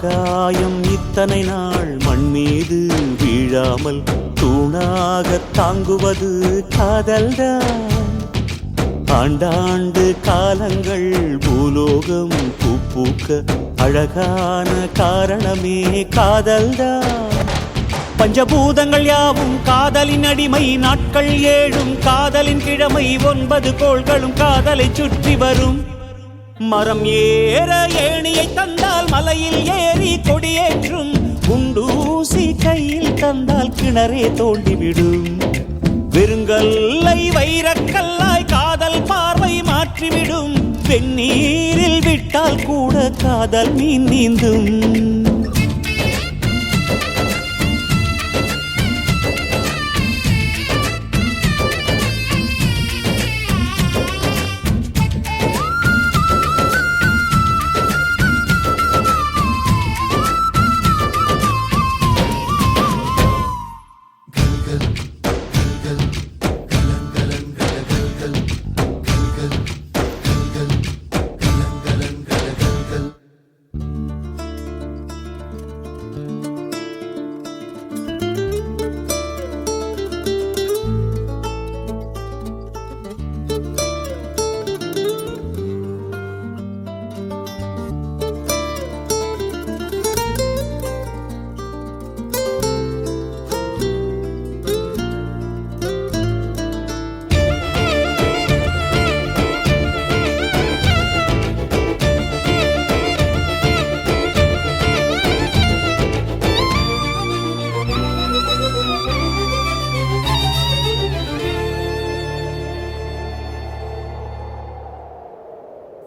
ஆகாயம் இத்தனை நாள் மண் மீது வீழாமல் தூணாக தாங்குவது காதல்தான். ஆண்டாண்டு காலங்கள் பூலோகம் பூக்க அழகான காரணமே காதல்தான். பஞ்சபூதங்கள் யாவும் காதலின் அடிமை, நாட்கள் 7 காதலின் கிழமை, 9 கோள்களும் காதலை சுற்றி வரும். மரம் ஏற ஏணியை தந்தால் மலையில் ஏறி கொடியேற்றும், குண்டூசி கையில் தந்தால் கிணறே தோண்டிவிடும். வெறுங்கல்லை வைரக்கல்லாய் காதல் பார்வை மாற்றிவிடும், வெந்நீரில் விட்டால் கூட காதல் மீன் நீந்தும்.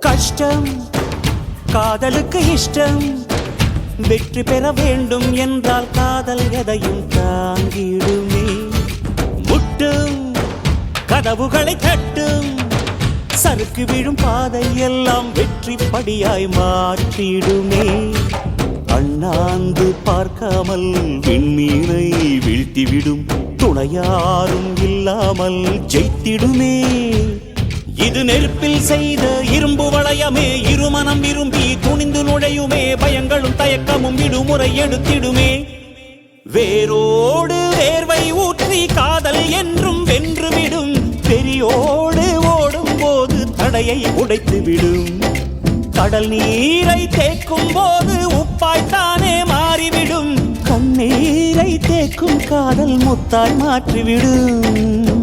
கஷ்டம் காதலுக்கு இஷ்டம், வெற்றி பெற வேண்டும் என்றால் காதல் எதையும் தாங்கிடுமே. முட்டும் கதவுகளை தட்டும், சறுக்கு விழும் பாதை எல்லாம் வெற்றி படியாய் மாற்றிடுமே. அண்ணாந்து பார்க்காமல் விண்மீனை வீழ்த்திவிடும், துணையாரும் இல்லாமல் ஜெயித்திடுமே. இது நெருப்பில் செய்த இரும்பு வளையமே, இருமனம் விரும்பி துணிந்து நுழையுமே. பயங்களும் தயக்கமும் விடுமுறை எடுத்திடுமே. வேரோடு வேர்வை ஊற்றி காதல் என்றும் வென்றுவிடும், பெரியோடு ஓடும் போது தடையை உடைத்துவிடும். கடல் நீரை தேக்கும் போது உப்பாய்த்தானே மாறிவிடும், கண்ணீரை தேக்கும் காதல் முத்தாய் மாற்றிவிடும்.